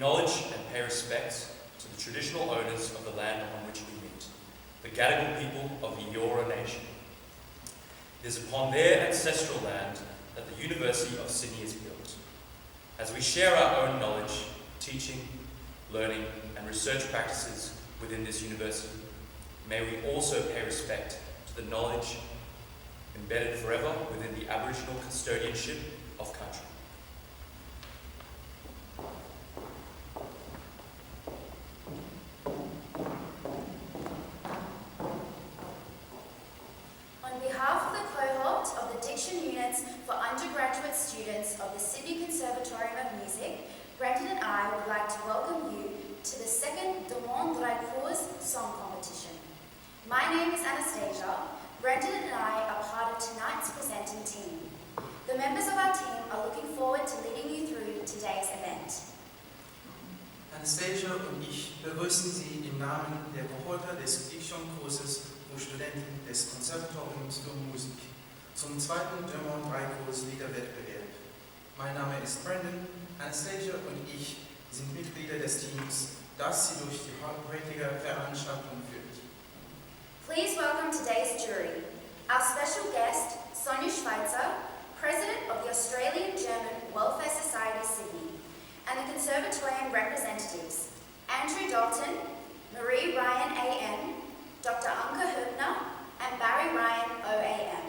acknowledge and pay respect to the traditional owners of the land on which we meet, the Gadigal people of the Eora Nation. It is upon their ancestral land that the University of Sydney is built. As we share our own knowledge, teaching, learning and research practices within this university, may we also pay respect to the knowledge embedded forever within the Aboriginal custodianship of country. On behalf of the cohort of the Diction Units for undergraduate students of the Sydney Conservatorium of Music, Brendan and I would like to welcome you to the second Demant Dreikurs song competition. My name is Anastasia. Brendan and I are part of tonight's presenting team. The members of our team are looking forward to leading you through today's event. Anastasia und ich begrüßen Sie im Namen der Kohorte des Diction-Kurses für Studenten des Konservatoriums für Musik zum zweiten Demant Dreikurs Liederwettbewerb. Mein Name ist Brendan. Anastasia und ich sind Mitglieder des Teams, das Sie durch die heutige Veranstaltung führt. Please welcome today's jury. Our special guest, Sonja Schweitzer, President of the Australian-German Welfare Society Sydney, and the Conservatorium representatives, Andrew Dalton, Marie Ryan AM, Dr. Anke Hübner, and Barry Ryan OAM.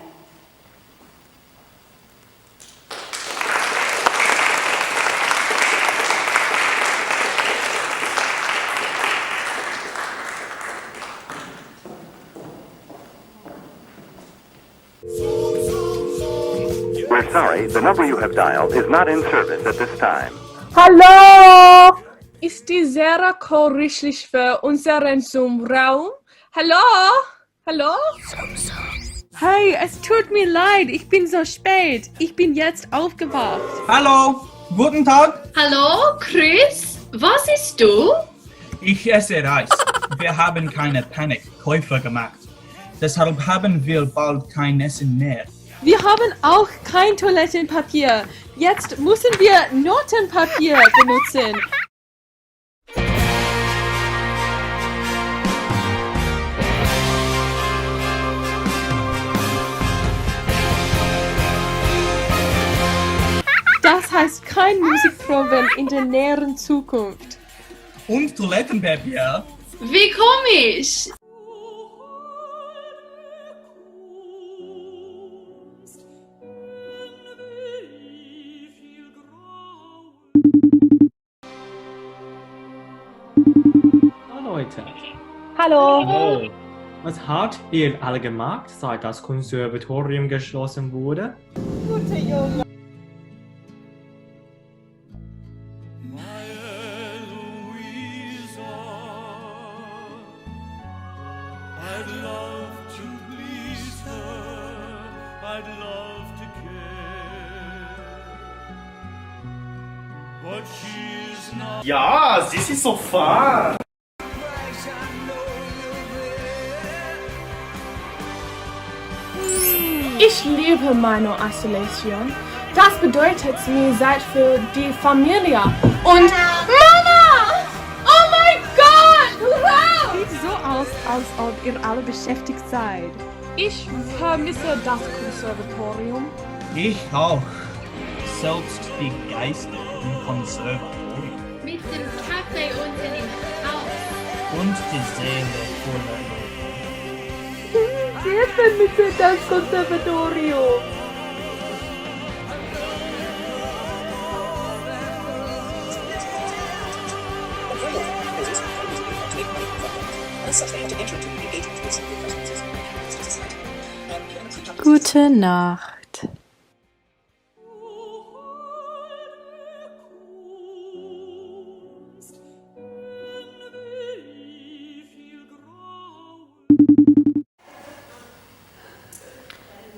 We're sorry, the number you have dialed is not in service at this time. Hallo! Ist die Sarah Cole richtig für unseren Zoom-Raum? Hallo? Hallo? Hey, es tut mir leid, ich bin so spät. Ich bin jetzt aufgewacht. Hallo, guten Tag. Hallo, Chris, was isst du? Ich esse Reis. Wir haben keine Panikkäufe gemacht. Deshalb haben wir bald kein Essen mehr. Wir haben auch kein Toilettenpapier. Jetzt müssen wir Notenpapier benutzen. Das heißt kein Musikproben in der näheren Zukunft. Und Toilettenpapier? Wie komisch! Leute. Hallo. Hallo. Was habt ihr alle gemacht, seit das Konservatorium geschlossen wurde? Gute Junge. Ja, sie ist so fun. Ich liebe meine Isolation. Das bedeutet, ihr seid für die Familie. Und Mama! Oh mein Gott! Hurra! Sieht so aus, als ob ihr alle beschäftigt seid. Ich vermisse das Konservatorium. Ich auch. Selbst die Geister im Konservatorium. Mit dem Kaffee unten im Haus. Und die Seele voller Wer vermisst das Konservatorium? Gute Nacht.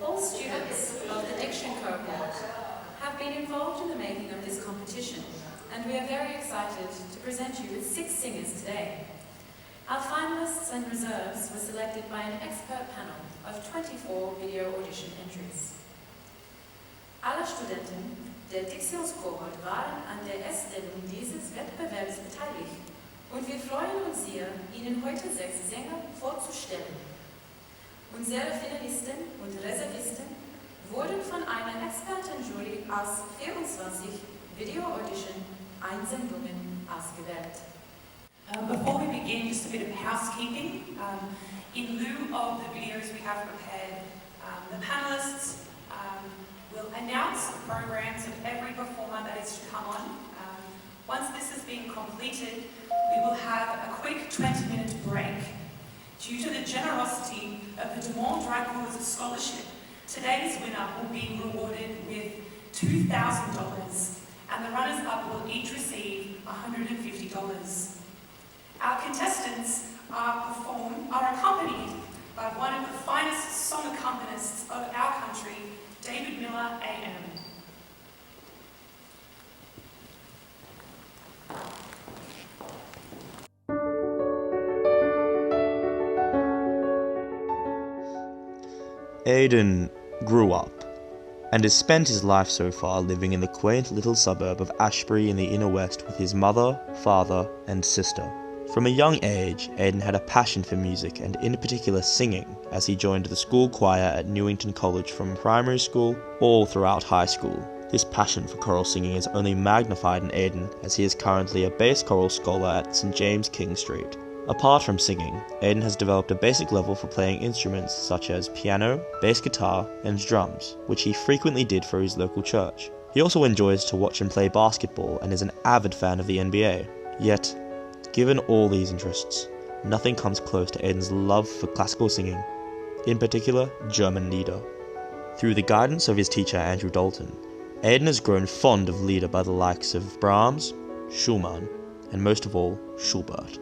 All students of the Diction cohort have been involved in the making of this competition, and we are very excited to present you with 6 singers today. Our finalists and reserves were selected by an expert panel of 24 video audition entries. Alle Studenten Der Dixionschor waren an der Erstellung dieses Wettbewerbs beteiligt und wir freuen uns sehr, Ihnen heute 6 Sänger vorzustellen. Unsere Finalisten und Reservisten wurden von einer Expertenjury aus 24 Video-Audition-Einsendungen ausgewählt. Before we begin, just a bit of housekeeping. In lieu of the videos we have prepared, the panelists will announce the programs of every performer that is to come on. Once this has been completed, we will have a quick 20-minute break. Due to the generosity of the Demant Dreikurs Scholarship, today's winner will be rewarded with $2,000 and the runners-up will each receive $150. Our contestants are accompanied by one of the finest song accompanists of our country, David Miller AM. Aidan grew up and has spent his life so far living in the quaint little suburb of Ashbury in the inner west with his mother, father and sister. From a young age, Aidan had a passion for music and in particular singing as he joined the school choir at Newington College from primary school all throughout high school. This passion for choral singing is only magnified in Aidan as he is currently a bass choral scholar at St James King Street. Apart from singing, Aidan has developed a basic level for playing instruments such as piano, bass guitar and drums, which he frequently did for his local church. He also enjoys to watch and play basketball and is an avid fan of the NBA. Yet, given all these interests, nothing comes close to Aidan's love for classical singing, in particular German Lieder. Through the guidance of his teacher Andrew Dalton, Aidan has grown fond of Lieder by the likes of Brahms, Schumann, and most of all, Schubert.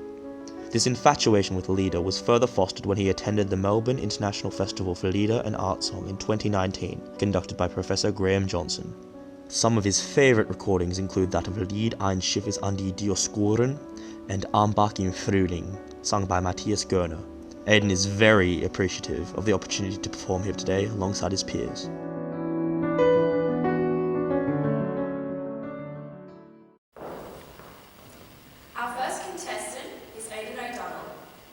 This infatuation with Lieder was further fostered when he attended the Melbourne International Festival for Lieder and Art Song in 2019, conducted by Professor Graham Johnson. Some of his favourite recordings include that of Lied Ein Schiff ist an die Dioskuren and Ambach im Frühling, sung by Matthias Görner. Aidan is very appreciative of the opportunity to perform here today alongside his peers. Our first contestant is Aidan O'Donnell.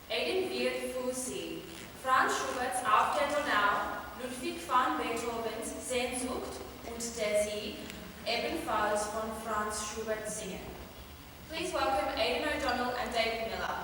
Aidan wird für Sie Franz Schuberts Auf der Donau, Ludwig van Beethovens Sehnsucht und der Sieg ebenfalls von Franz Schubert singen. Please welcome Aidan O'Donnell and David Miller.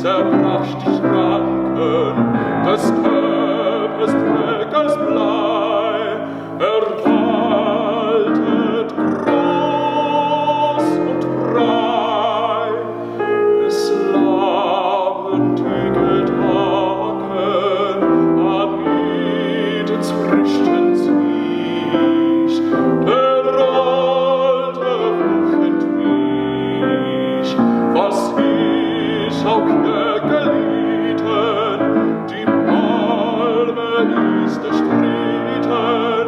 zerbrach die Schranken, des Körpers trägt als Blei, erhaltet groß und brei. Es laben die Gedanken an Edens frischen Siech, der alte Fluch entwich, was ich auch hier gelitten, die Palme ist erstritten,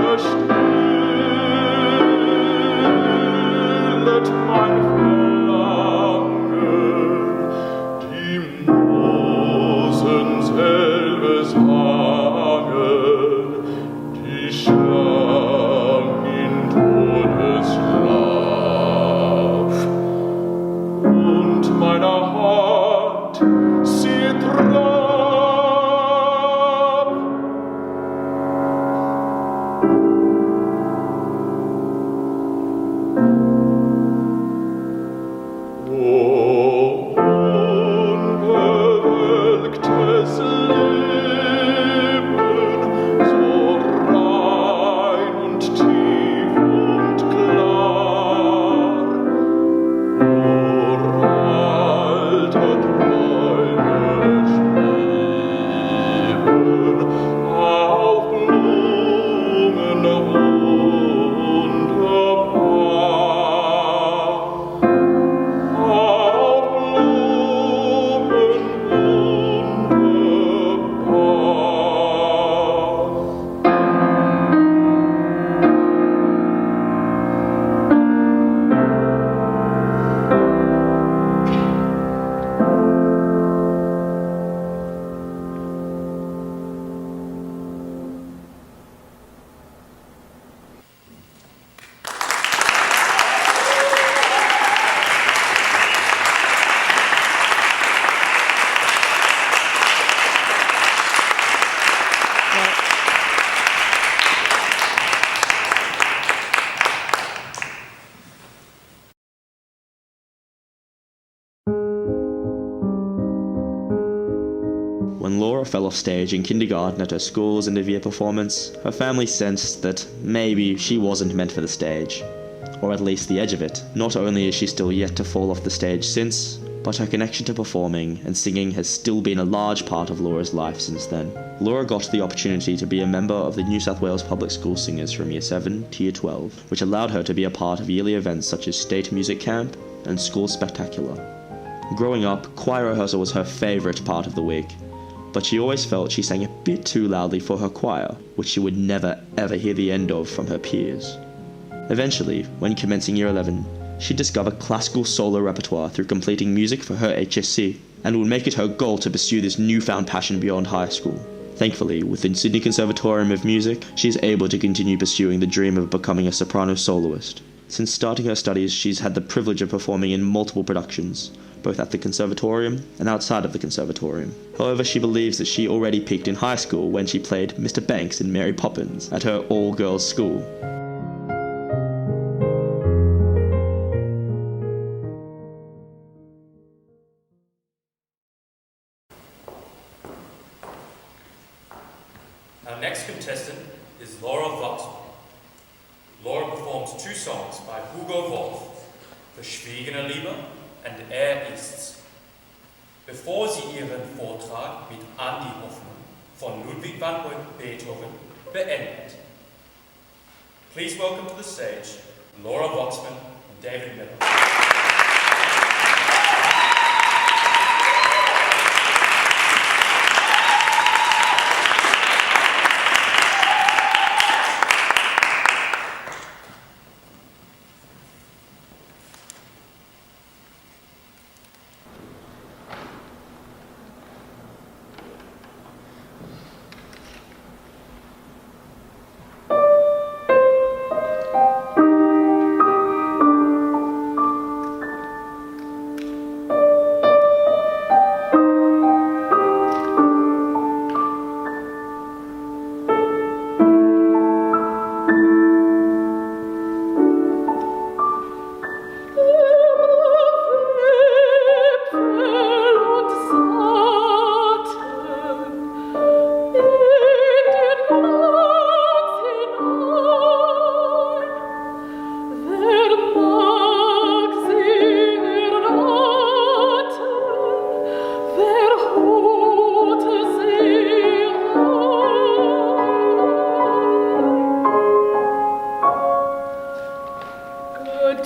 gestillet mein Verlangen, die Musen selbe sangen, die Schlang in Todesschlaf. Und meiner Hand sie traf. O unbewölktes Leben, so rein und tief und klar, alte Träume schweben auf Blumen wunderbar, auf Blumen wunderbar. When Laura fell off stage in kindergarten at her school's end of year performance, her family sensed that maybe she wasn't meant for the stage, or at least the edge of it. Not only is she still yet to fall off the stage since, but her connection to performing and singing has still been a large part of Laura's life since then. Laura got the opportunity to be a member of the New South Wales Public School Singers from Year 7 to Year 12, which allowed her to be a part of yearly events such as State Music Camp and School Spectacular. Growing up, choir rehearsal was her favourite part of the week, but she always felt she sang a bit too loudly for her choir, which she would never ever hear the end of from her peers. Eventually, when commencing Year 11, she discovered classical solo repertoire through completing music for her HSC, and would make it her goal to pursue this newfound passion beyond high school. Thankfully, within Sydney Conservatorium of Music, she is able to continue pursuing the dream of becoming a soprano soloist. Since starting her studies, she's had the privilege of performing in multiple productions, both at the Conservatorium and outside of the Conservatorium. However, she believes that she already peaked in high school when she played Mr. Banks in Mary Poppins at her all-girls school. Our next contestant is Laura Voxman. Laura performs two songs by Hugo Wolf, Verschwiegene Liebe and Er ist's. Bevor sie ihren Vortrag mit An die Hoffnung von Ludwig van Beethoven beendet. Please welcome to the stage Laura Voxman and David Miller.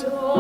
Es nur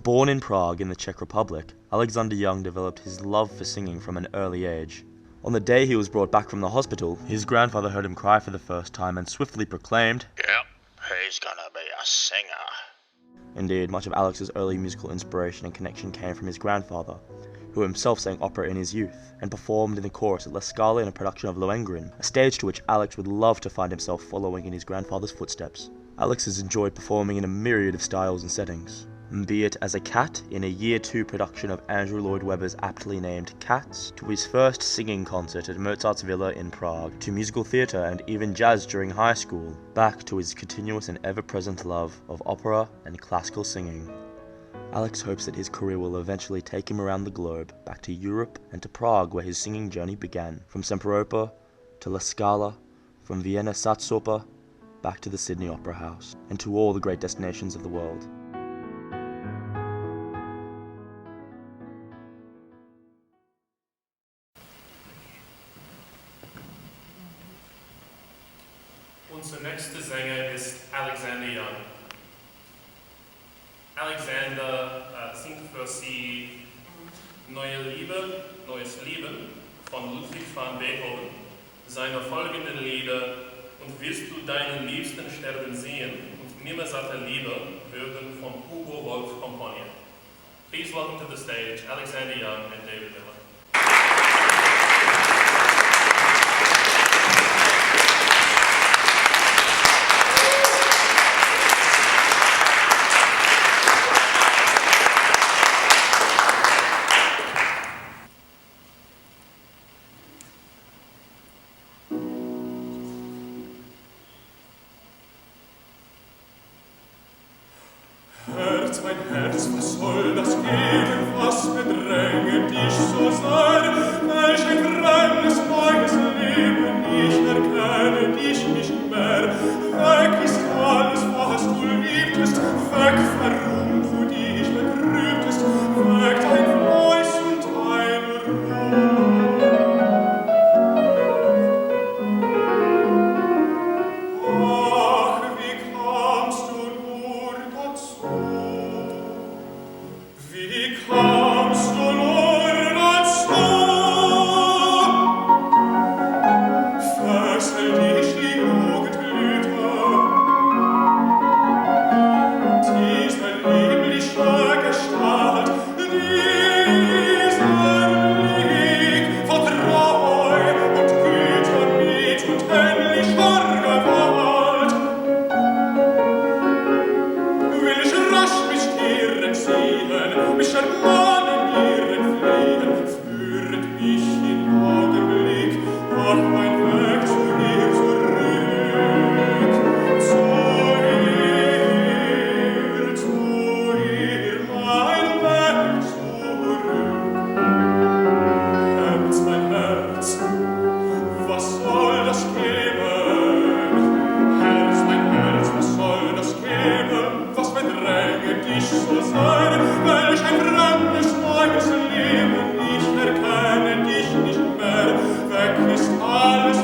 Born in Prague in the Czech Republic, Alexander Young developed his love for singing from an early age. On the day he was brought back from the hospital, his grandfather heard him cry for the first time and swiftly proclaimed, "Yep, he's gonna be a singer." Indeed, much of Alex's early musical inspiration and connection came from his grandfather, who himself sang opera in his youth, and performed in the chorus at La Scala in a production of Lohengrin, a stage to which Alex would love to find himself following in his grandfather's footsteps. Alex has enjoyed performing in a myriad of styles and settings, be it as a cat in a Year 2 production of Andrew Lloyd Webber's aptly named Cats, to his first singing concert at Mozart's Villa in Prague, to musical theatre and even jazz during high school, back to his continuous and ever-present love of opera and classical singing. Alex hopes that his career will eventually take him around the globe, back to Europe and to Prague where his singing journey began, from Semperoper to La Scala, from Vienna Staatsoper, back to the Sydney Opera House, and to all the great destinations of the world. Unser nächster Sänger ist Alexander Young. Alexander singt für Sie Neue Liebe, Neues Leben von Ludwig van Beethoven, seine folgenden Lieder Und wirst du deinen Liebsten sterben sehen und nimmersatte Liebe würden von Hugo Wolf komponiert. Please welcome to the stage Alexander Young and David Miller. Mein Herz, was soll das geben, was bedrängt dich so sehr? Welch ein fremdes, neues Leben, ich erkenne dich nicht mehr. Weg ist alles, was du liebtest, weg, warum du dich betrübtest, weg dein Fleiß und deine Ruhe. Ach, wie kamst du nur dazu? Wie kamst du nur dazu? Fesselt dich die Jugendblüte, diese liebliche Gestalt, dieser Blick von Treu und Güte mit unendlicher Gewalt. Will ich rasch mich dir entziehen, mich ermahnen, ihr entfliehen, führet mich im Augenblick auf mein Weg zu ihr zurück. Zu ihr, mein Weg zurück. Herz, mein Herz, was soll das geben? Herz, mein Herz, was soll das geben? Was bedrängt dich so sehr? Welch ein fremdes, neues Leben, ich erkenne dich nicht mehr. Weg ist alles,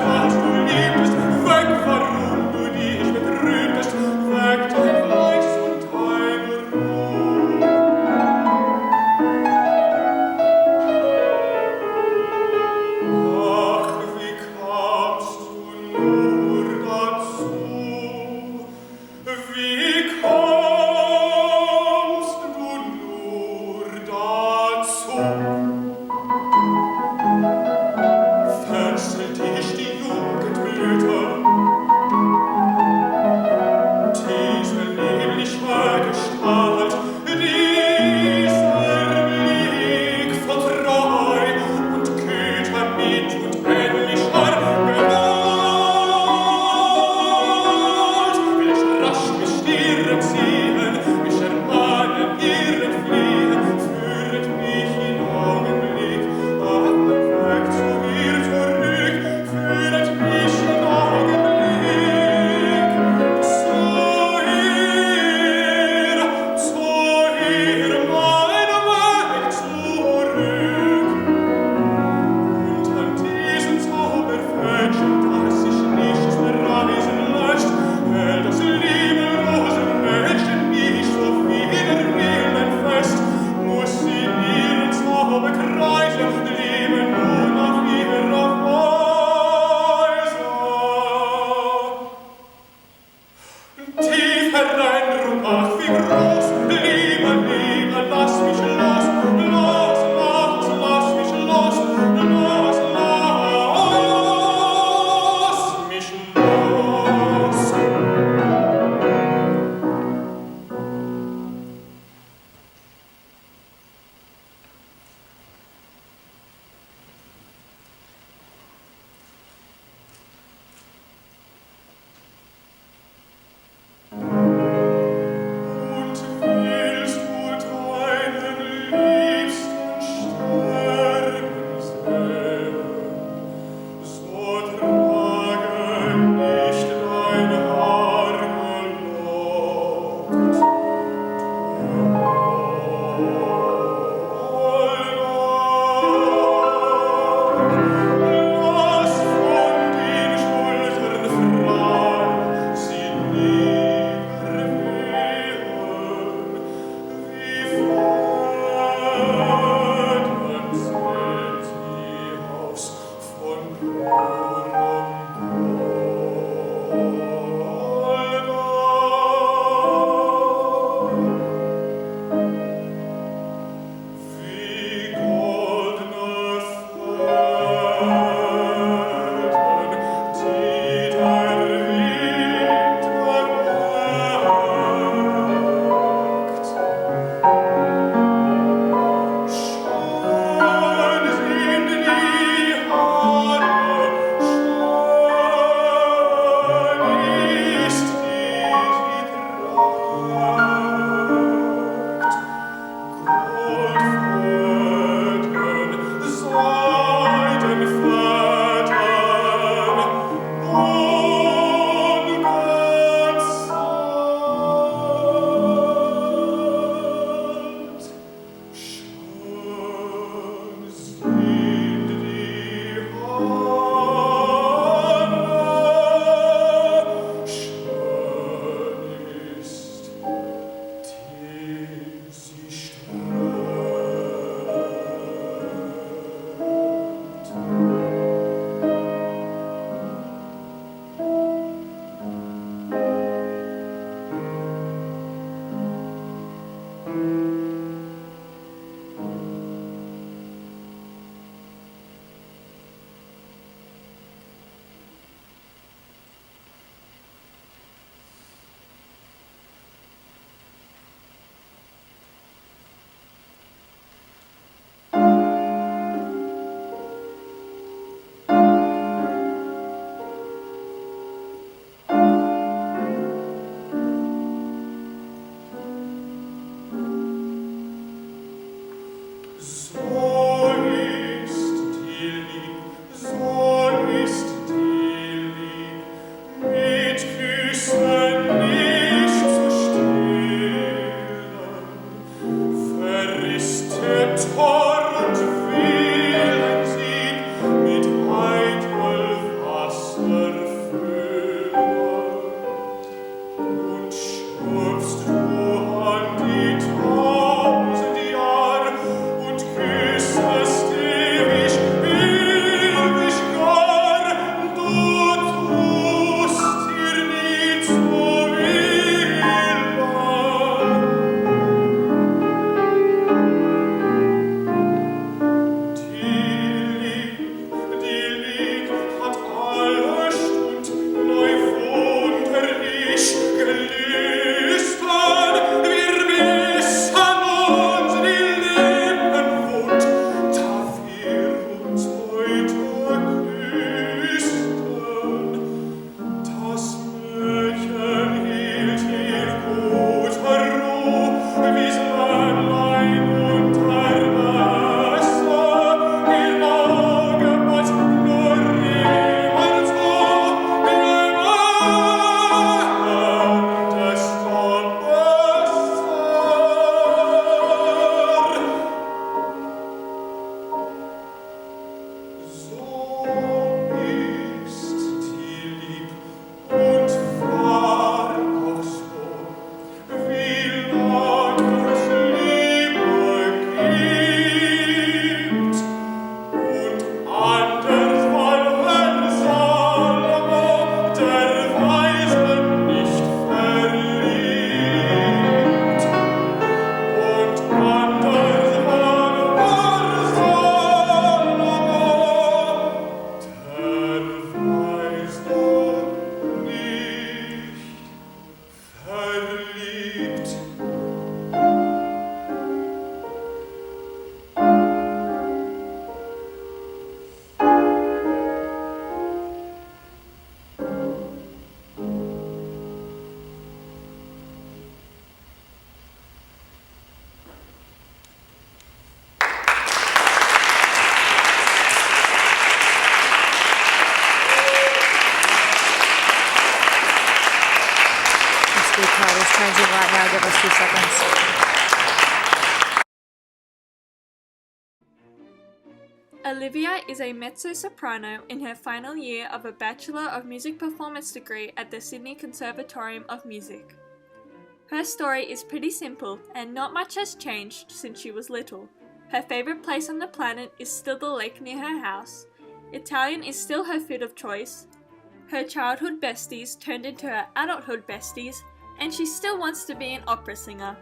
changing right now. Give us 2 seconds. Olivia is a mezzo-soprano in her final year of a Bachelor of Music Performance degree at the Sydney Conservatorium of Music. Her story is pretty simple and not much has changed since she was little. Her favourite place on the planet is still the lake near her house, Italian is still her food of choice. Her childhood besties turned into her adulthood besties, and she still wants to be an opera singer.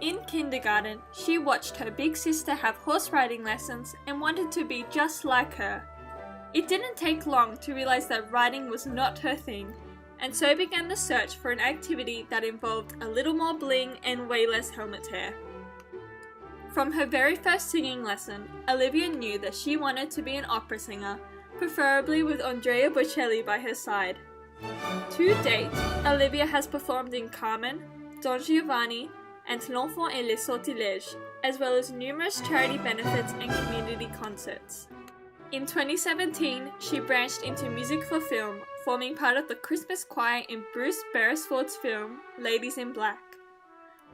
In kindergarten, she watched her big sister have horse riding lessons and wanted to be just like her. It didn't take long to realize that riding was not her thing, and so began the search for an activity that involved a little more bling and way less helmet hair. From her very first singing lesson, Olivia knew that she wanted to be an opera singer, preferably with Andrea Bocelli by her side. To date, Olivia has performed in Carmen, Don Giovanni, and L'Enfant et les Sortilèges, as well as numerous charity benefits and community concerts. In 2017, she branched into music for film, forming part of the Christmas choir in Bruce Beresford's film, Ladies in Black.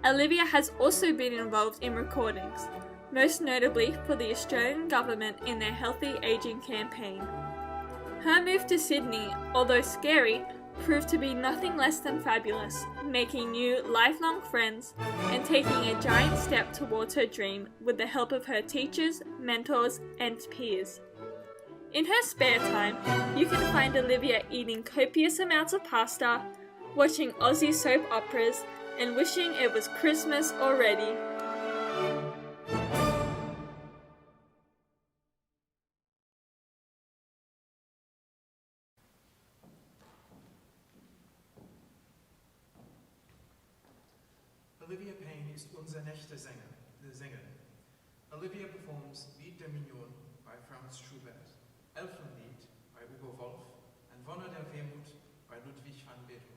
Olivia has also been involved in recordings, most notably for the Australian government in their Healthy Aging campaign. Her move to Sydney, although scary, proved to be nothing less than fabulous, making new lifelong friends and taking a giant step towards her dream with the help of her teachers, mentors, and peers. In her spare time, you can find Olivia eating copious amounts of pasta, watching Aussie soap operas, and wishing it was Christmas already. Olivia Payne ist unsere nächste Sängerin. Olivia performs Lied der Million by Franz Schubert, Elfenlied by Ugo Wolf, and Wonne der Wehmut by Ludwig van Beethoven.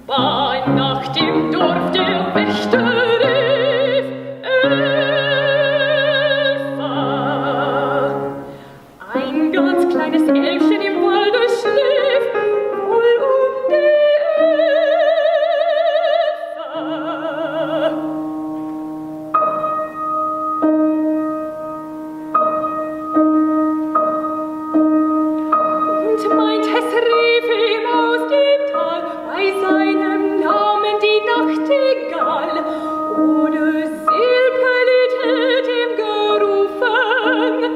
Bei Nacht im Dorf der Wächter rief, Elfa. Ein ganz kleines Elfchen im Walde schlief, wohl um die Elfa. Und meint, es rief ihm aus dem Tal bei seinem Namen die Nachtigall. Ohne Silberlied ihm gerufen.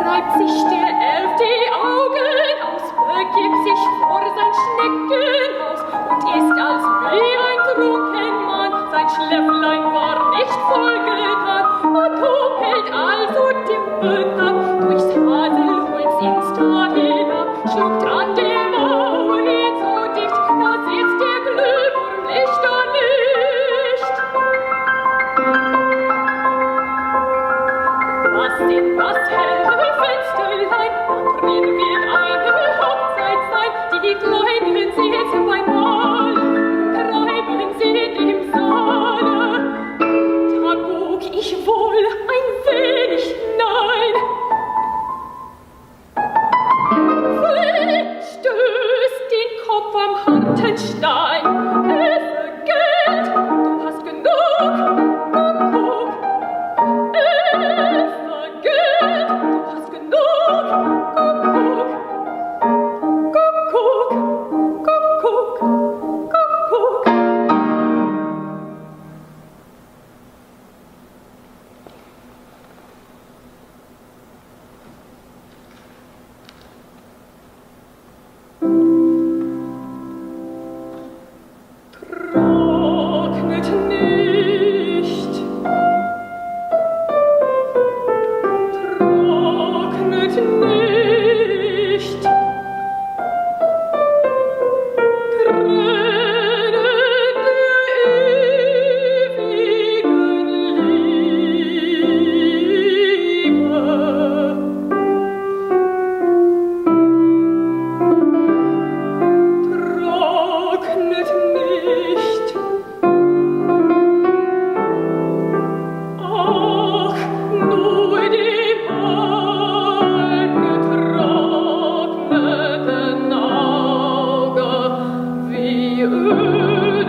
Reibt sich der Elf die Augen aus, begibt sich vor sein Schneckenhaus und ist als wie ein Trunkenmann. Sein Schläflein war nicht vollgetan, und humpelt also tippend ab durchs Haselholz ins Tal hinab, schluckt an der Mauer hin so dicht, da sitzt der Glühwurm Licht an Licht. Was in das helle Fensterlein, drin wird eine Hochzeit sein, die Kleinen sitzen beim Mahl und treiben sie in dem Saale. Da guck ich wohl ein wenig nein. Stößt den Kopf am harten Stein. Esse Geld, du hast genug. Kuckuck. Esse Geld, du hast genug. Kuckuck. Kuckuck. Kuckuck. Kuckuck. Trocknet nicht. Trocknet nicht. Tränen der ewigen Liebe. Trocknet nicht. Ach, nur die bald getrockneten Augen, wie öde,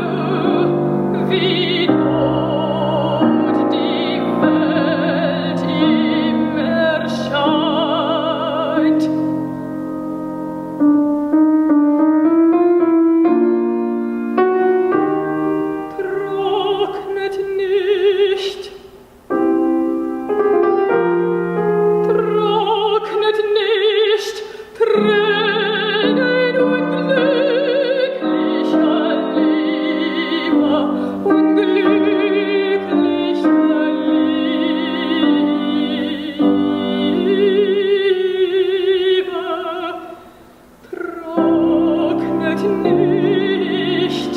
wie tot die Welt ihm erscheint. Trocknet nicht. Trocknet nicht. Tränen unglücklicher Liebe, unglücklicher Liebe. Trocknet nicht.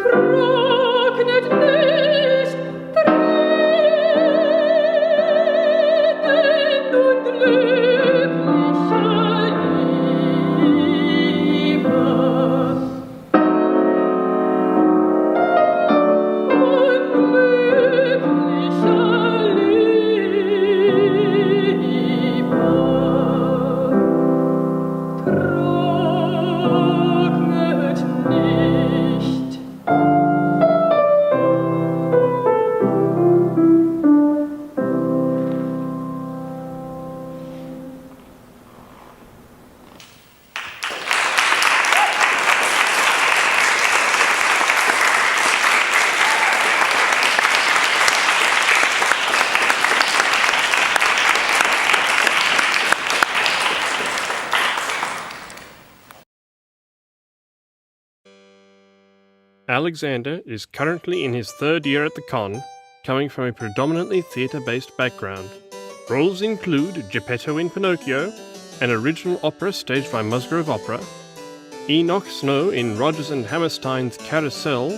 Trocknet nicht. Tränen unglücklicher Liebe. Unglücklicher Liebe. Trocknet nicht. Alexander is currently in his third year at the con, coming from a predominantly theatre-based background. Roles include Geppetto in Pinocchio, an original opera staged by Musgrove Opera, Enoch Snow in Rodgers and Hammerstein's Carousel,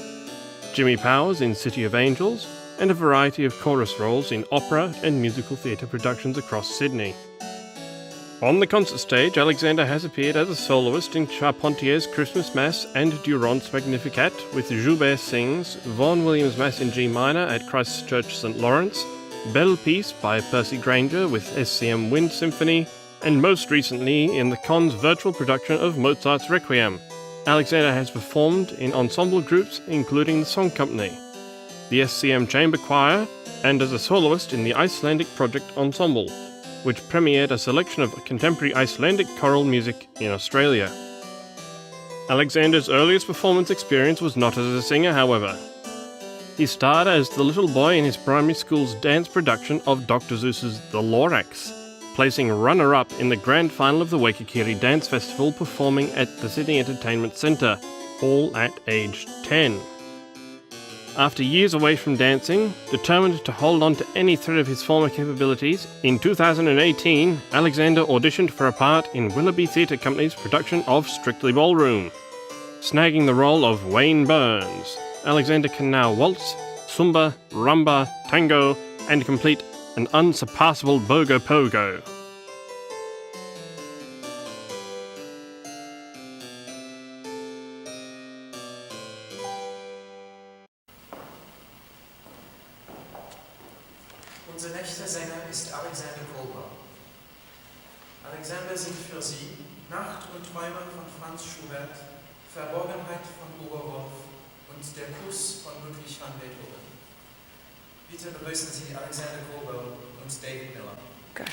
Jimmy Powers in City of Angels, and a variety of chorus roles in opera and musical theatre productions across Sydney. On the concert stage, Alexander has appeared as a soloist in Charpentier's Christmas Mass and Durand's Magnificat with Joubert Sings, Vaughan Williams' Mass in G minor at Christ Church St. Lawrence, Belle Peace by Percy Granger with SCM Wind Symphony, and most recently in the Con's virtual production of Mozart's Requiem. Alexander has performed in ensemble groups including the Song Company, the SCM Chamber Choir, and as a soloist in the Icelandic Project Ensemble, which premiered a selection of contemporary Icelandic choral music in Australia. Alexander's earliest performance experience was not as a singer, however. He starred as the little boy in his primary school's dance production of Dr. Seuss's The Lorax, placing runner-up in the grand final of the Waikikiri Dance Festival performing at the Sydney Entertainment Centre, all at age 10. After years away from dancing, determined to hold on to any thread of his former capabilities, in 2018, Alexander auditioned for a part in Willoughby Theatre Company's production of Strictly Ballroom. Snagging the role of Wayne Burns, Alexander can now waltz, zumba, rumba, tango, and complete an unsurpassable bogo pogo. Unser nächster Sänger ist Alexander Kolber. Alexander singt für Sie Nacht und Träume von Franz Schubert, Verborgenheit von Oberwolf und Der Kuss von Ludwig van Beethoven. Bitte begrüßen Sie Alexander Kolber und David Miller. Okay.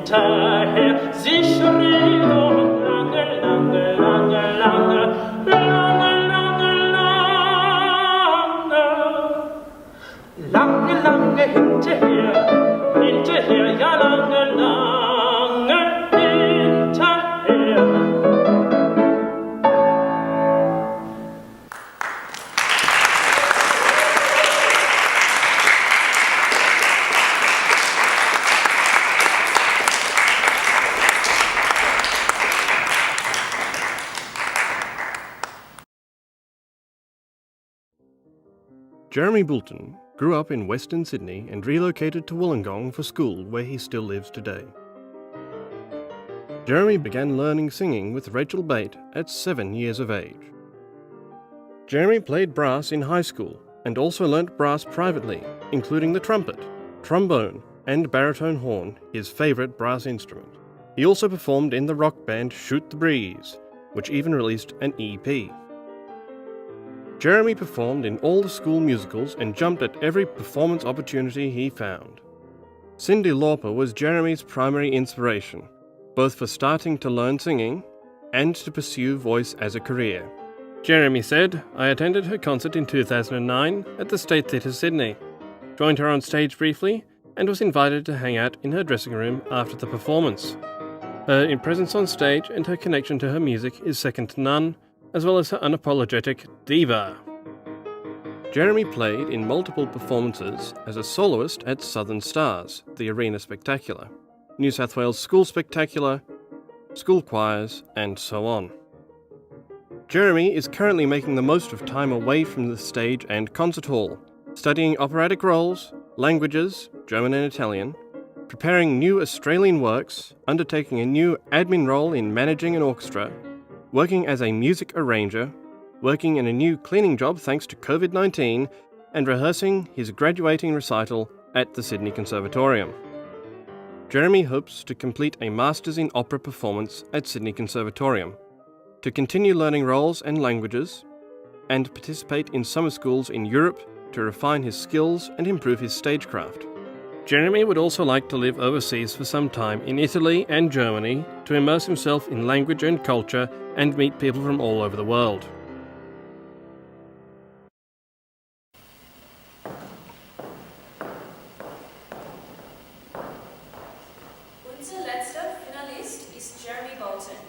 hinterher sich riet und lange, lange, lange, lange, lange, lange, lange, lange, lange hinterher, hinterher, ja lange, lange hinterher. Jeremy Boulton grew up in Western Sydney and relocated to Wollongong for school, where he still lives today. Jeremy began learning singing with Rachel Bate at 7 years of age. Jeremy played brass in high school and also learnt brass privately, including the trumpet, trombone and baritone horn, his favourite brass instrument. He also performed in the rock band Shoot the Breeze, which even released an EP. Jeremy performed in all the school musicals and jumped at every performance opportunity he found. Cyndi Lauper was Jeremy's primary inspiration, both for starting to learn singing and to pursue voice as a career. Jeremy said, "I attended her concert in 2009 at the State Theatre Sydney, joined her on stage briefly, and was invited to hang out in her dressing room after the performance. Her presence on stage and her connection to her music is second to none, as well as her unapologetic diva." Jeremy played in multiple performances as a soloist at Southern Stars, the Arena Spectacular, New South Wales School Spectacular, school choirs, and so on. Jeremy is currently making the most of time away from the stage and concert hall, studying operatic roles, languages, German and Italian, preparing new Australian works, undertaking a new admin role in managing an orchestra, working as a music arranger, working in a new cleaning job thanks to COVID-19, and rehearsing his graduating recital at the Sydney Conservatorium. Jeremy hopes to complete a Masters in Opera performance at Sydney Conservatorium, to continue learning roles and languages, and participate in summer schools in Europe to refine his skills and improve his stagecraft. Jeremy would also like to live overseas for some time in Italy and Germany to immerse himself in language and culture and meet people from all over the world. Unser letzter Finalist ist Jeremy Bolton.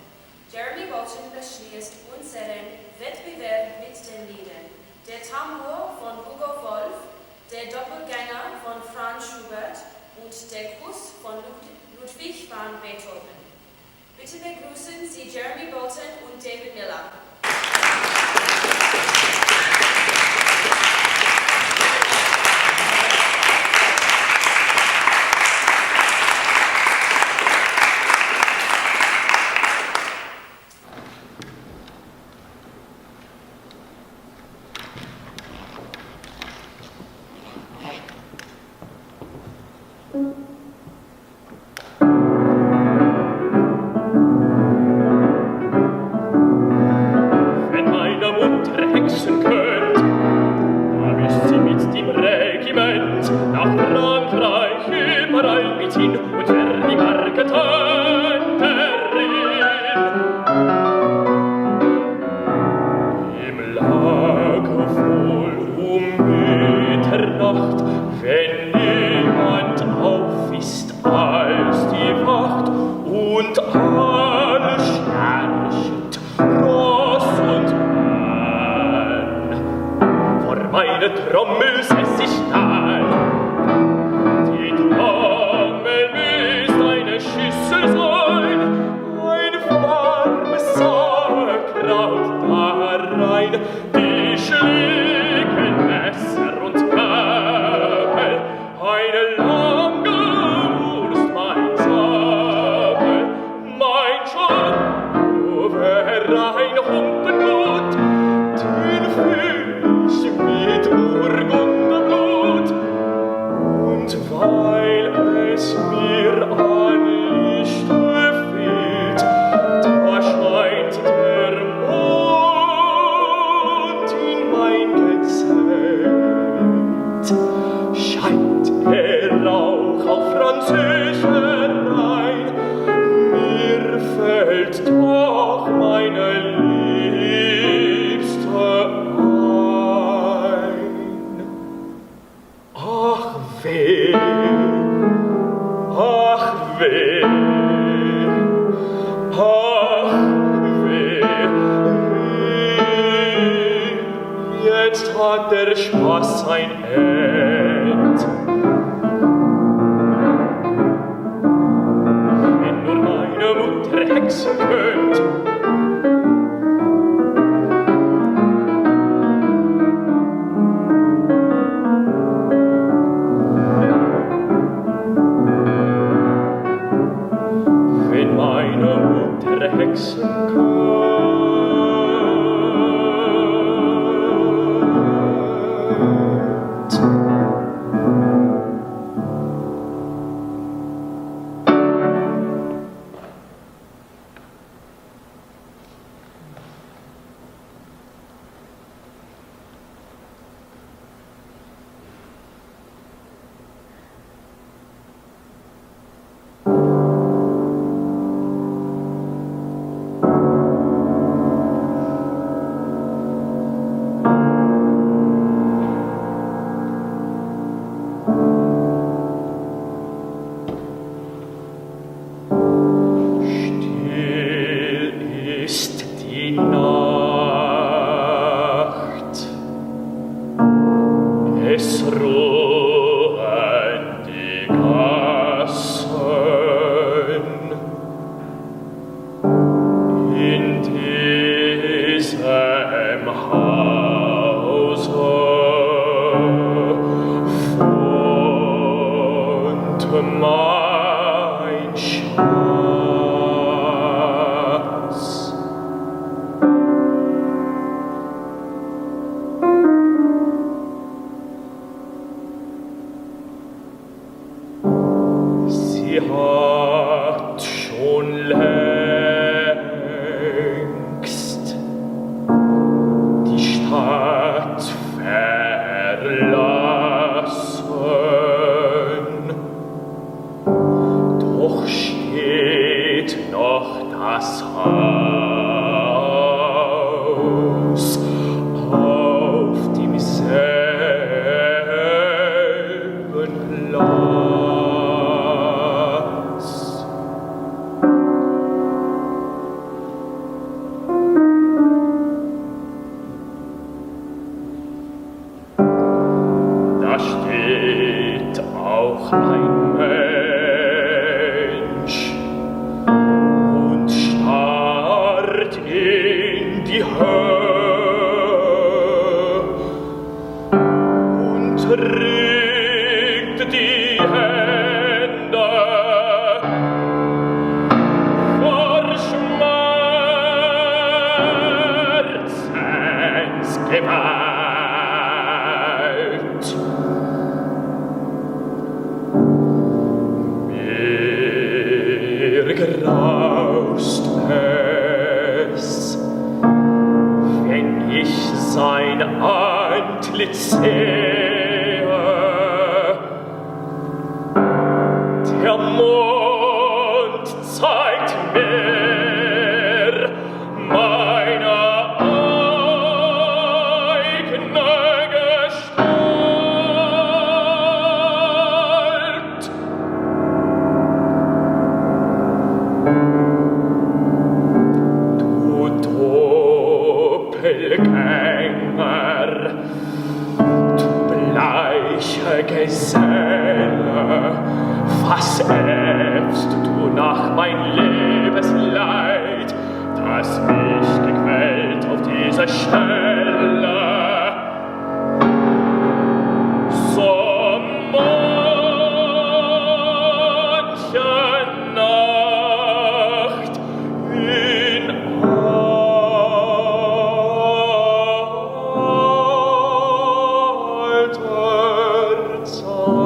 Jeremy Bolton beschließt unseren Wettbewerb mit den Liedern Der Tambour von Hugo Wolf, Der Doppelgänger von Franz Schubert und Der Kuss von Ludwig van Beethoven. Bitte begrüßen Sie Jeremy Bolton und David Miller. Wenn meine Mutter hexen könnt, hab ich sie mit dem Regiment nach Frankreich überall mit hin und wär die Marketenderin. Im Lager voll Mitternacht, wenn niemand auf ist als die Wacht und alle schnarchend Ross und Mann vor meine Trommel setz ich an. Die Trommel müsst eine Schüssel sein, ein warmes Sauerkraut da rein, die schlicken Messer und Gabel, eine lange Wurst, mein Sabel, hat der Spaß ein End. Wenn nur meine Mutter hexen könnt, wenn meine Mutter hexen könnt. Sie hat schon längst die Stadt verlassen, doch steht noch das Haus auf demselben Platz. Da steht auch ein Mensch und starrt in die Höhe und regt die Hände vor Schmerzensgewalt. Mir graust es, wenn ich sein Antlitz sehe. Der Mond zeigt mir meine eigene Gestalt. Du Doppelgänger, du bleicher Geselle, was äffst du nach mein Lebensleid, das mich gequält auf dieser Stelle? So manche Nacht in alter Zeit.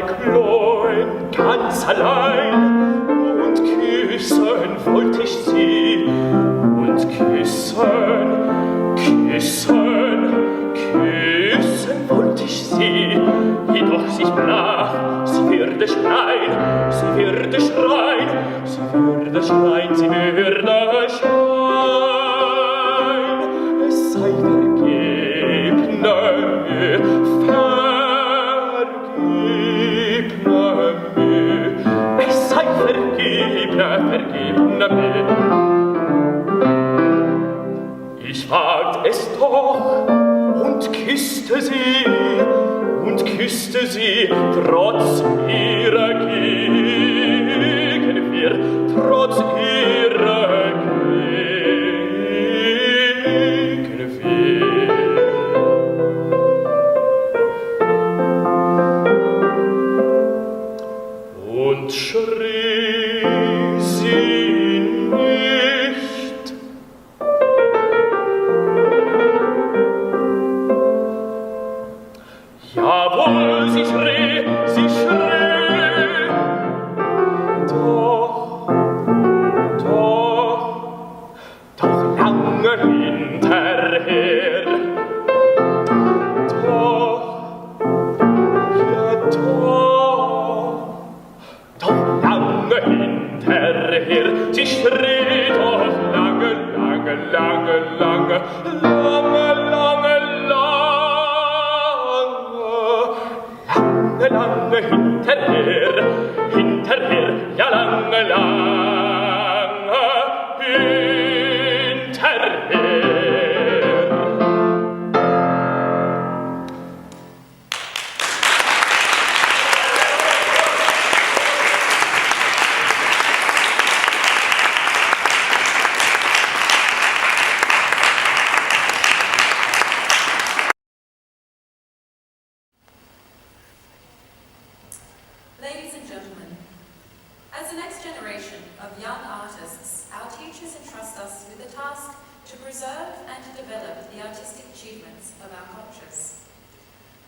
bei Chloen ganz allein und küssen wollte ich sie und küssen wollte ich sie, jedoch sie sprach, sie würde schreien, sie würde schreien, sie würde schreien, sie würde schreien. Es sei vergebne mir, es sei vergebne mir. Ich wagt es doch und küsste sie trotz ihrer Gegenwehr, trotz ihrer Gegenwehr. Und schrie sie nicht. Jawohl, sie schrie, doch lange hinterher. Doch lange hinterher. Sie schrie doch lange hinterher, ja lange hinterher. Ladies and gentlemen, as the next generation of young artists, our teachers entrust us with the task to preserve and to develop the artistic achievements of our cultures.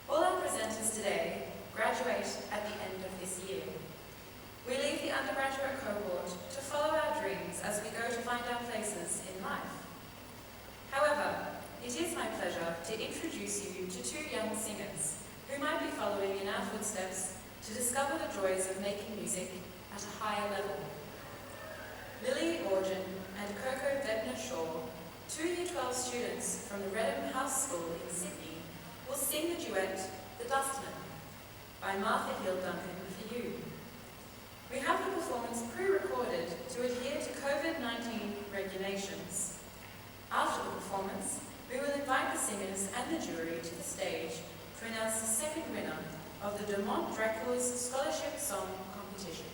All our presenters today graduate at the end of this year. We leave the undergraduate cohort to follow our dreams as we go to find our places in life. However, it is my pleasure to introduce you to two young singers who might be following in our footsteps to discover the joys of making music at a higher level. Lily Orgen and Coco Bebner-Shaw, two Year 12 students from the Redham House School in Sydney, will sing the duet The Dustman by Martha Hill Duncan for you. We have the performance pre-recorded to adhere to COVID-19 regulations. After the performance, we will invite the singers and the jury to the stage to announce the second winner of the Demant Dreikurs Scholarship Song Competition.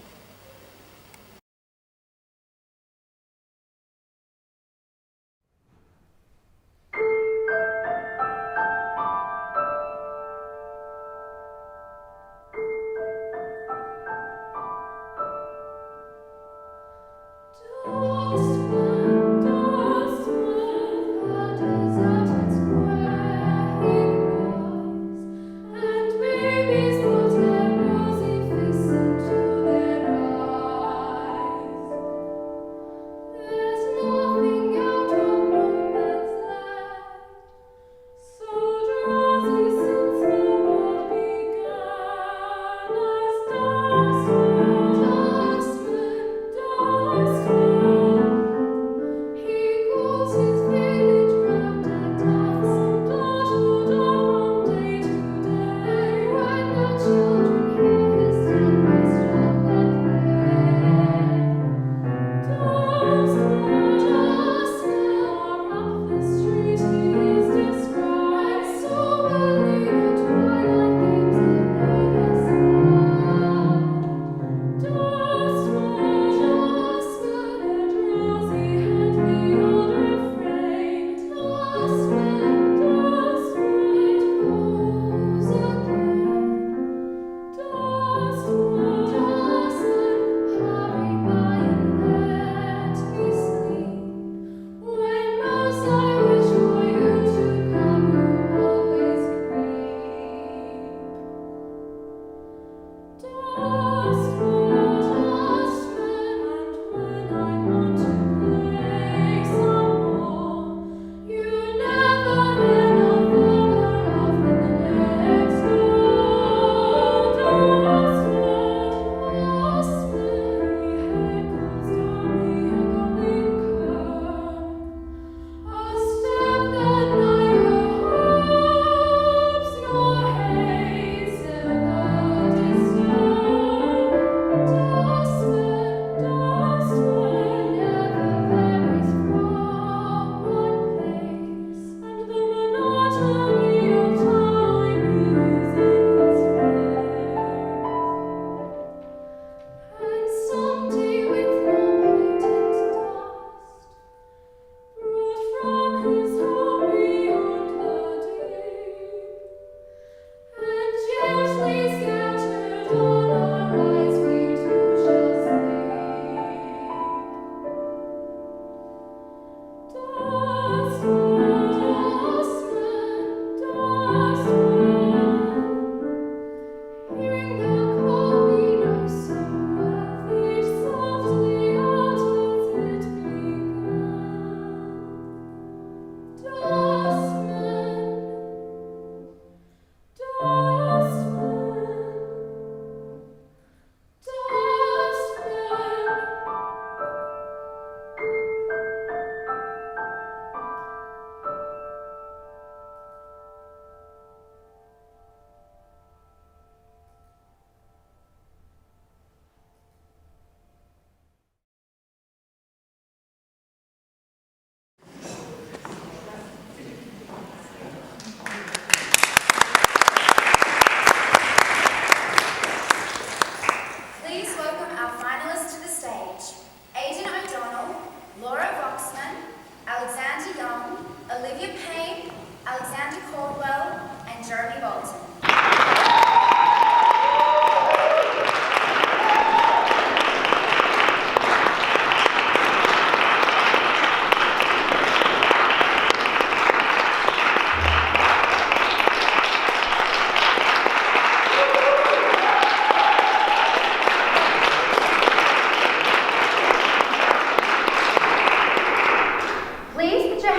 And babies put their rosy face into their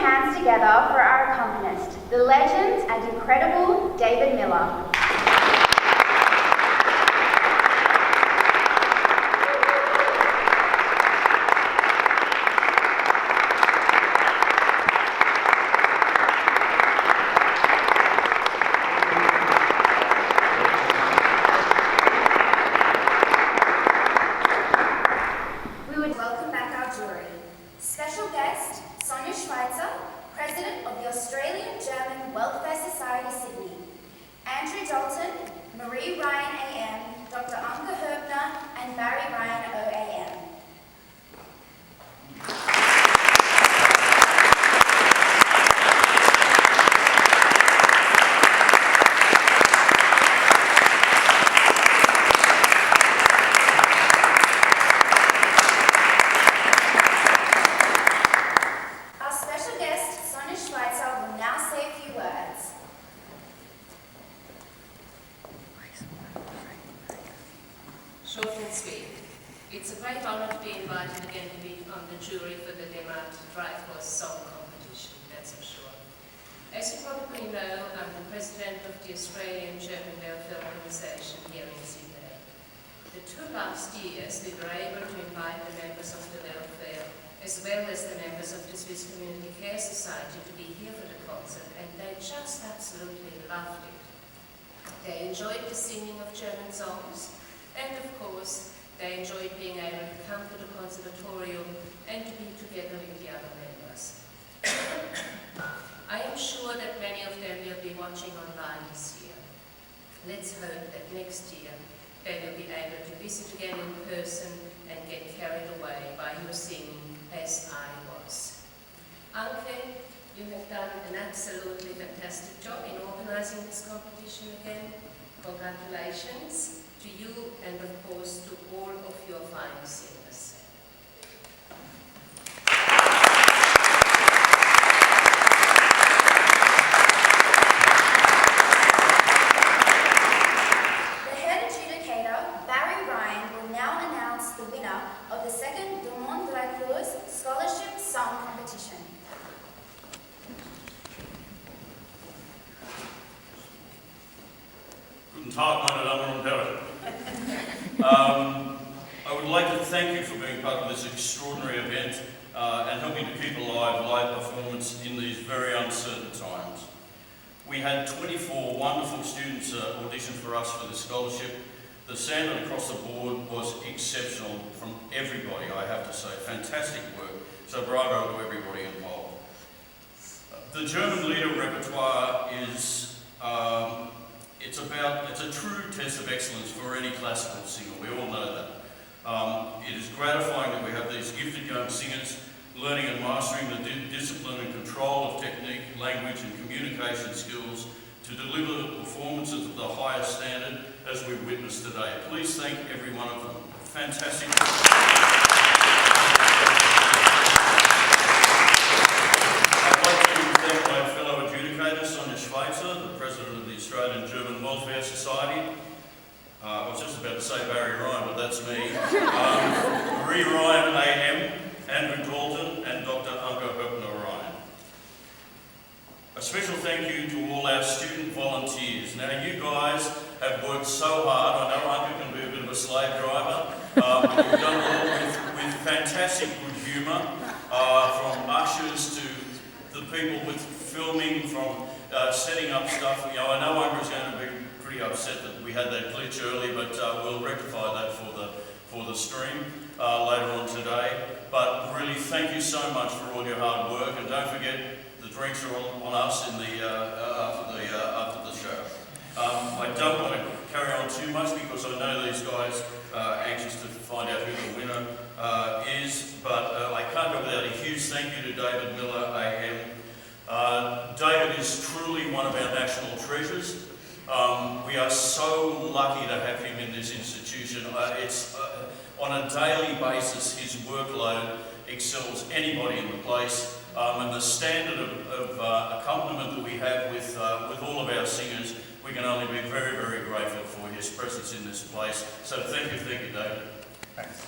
hands together for our accompanist, the legend and incredible David Miller. Short and sweet. It's a great honor to be invited again to be on the jury for the Demant Dreikurs song competition, that's for sure. As you probably know, I'm the president of the Australian German Welfare Organisation here in Sydney. The 2 last years we were able to invite the members of the welfare as well as the members of the Swiss Community Care Society to be here for the concert, and they just absolutely loved it. They enjoyed the singing of German songs, and of course, they enjoyed being able to come to the conservatorium and to be together with the other members. I am sure that many of them will be watching online this year. Let's hope that next year they will be able to visit again in person and get carried away by your singing as I was. Anke, you have done an absolutely fantastic job in organising this competition again. Congratulations to you and of course to all of your fine singers. The head adjudicator, Barry Ryan, will now announce the winner of the second Demant Dreikurs Scholarship Song Competition. Guten Tag, meine Damen und Herren. I would like to thank you for being part of this extraordinary event and helping to keep alive live performance in these very uncertain times. We had 24 wonderful students audition for us for the scholarship. The standard across the board was exceptional from everybody, I have to say. Fantastic work. So bravo to everybody involved. The German Lieder repertoire is it's a true test of excellence for any classical singer. We all know that. It is gratifying that we have these gifted young singers learning and mastering the discipline and control of technique, language and communication skills to deliver performances of the highest standard as we've witnessed today. Please thank every one of them. Fantastic. I'd like to thank my fellow adjudicator, Sonia Schweitzer, the president of the Australian German Welfare Society. I was just about to say Barry Ryan, but that's me. Marie Ryan AM, Andrew Dalton, and Dr. Anke Höppner-Ryan. A special thank you to all our student volunteers. Now, you guys have worked so hard. I know Anke can be a bit of a slave driver, but you've done it all with fantastic good humour, from ushers to the people with filming, from setting up stuff. You know, I know Anke's going to be pretty upset that we had that glitch early, but we'll rectify that for the stream later on today. But really, thank you so much for all your hard work, and don't forget the drinks are on us in the after the show. I don't want to carry on too much because I know these guys are anxious to find out who the winner is, but I can't go without a huge thank you to David Miller AM. David is truly one of our national treasures. We are so lucky to have him in this institution. On a daily basis, his workload excels anybody in the place, and the standard of accompaniment that we have with all of our singers, we can only be very, very grateful for his presence in this place. So thank you, David. Thanks.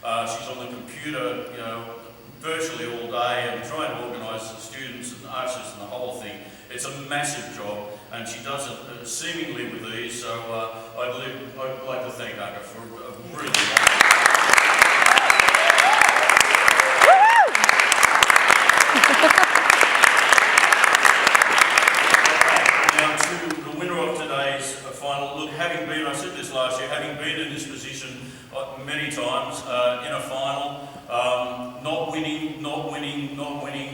She's on the computer, you know, virtually all day and trying to organise the students and the ushers and the whole thing. It's a massive job, and she does it seemingly with ease, so I'd like to thank Anka for a really Now to the winner of today's final. Look, having been, I said this last year, having been in this position many times in a final, not winning,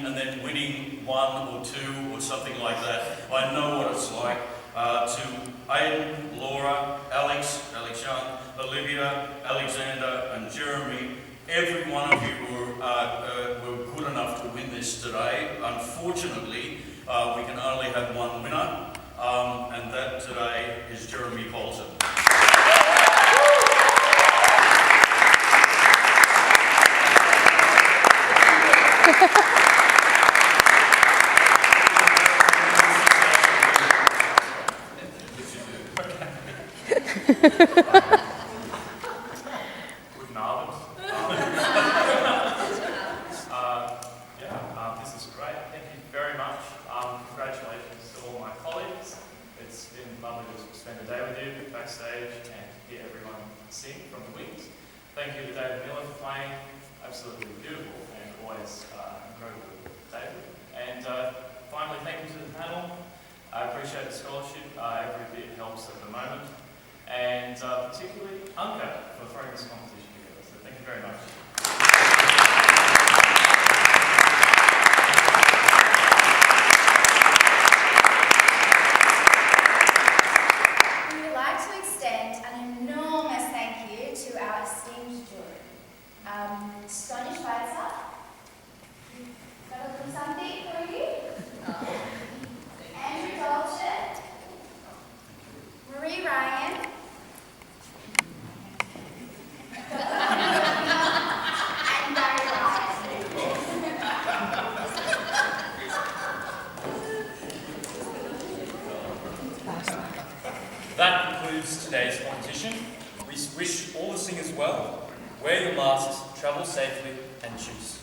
and then winning 1 or 2 or something like that. I know what it's like. To Aidan, Laura, Alex Young, Olivia, Alexander and Jeremy, every one of you were good enough to win this today. Unfortunately, we can only have one winner, and that today is Jeremy Holton. Guten Abend. This is great. Thank you very much. Congratulations to all my colleagues. It's been lovely to spend a day with you backstage and hear everyone sing from the wings. Thank you to David Miller for playing. Absolutely beautiful and always incredible, David. And finally, thank you to the panel. I appreciate the scholarship. Every bit helps at the moment. And particularly Anka for throwing this competition together. So thank you very much. We would like to extend an enormous thank you to our esteemed jury. Sonia Schweitzer, got a little something for you. Andrew Dolce, Marie Ryan, and Barry Ryan. That concludes today's competition. We wish all the singers well. Wear your masks, travel safely, and choose.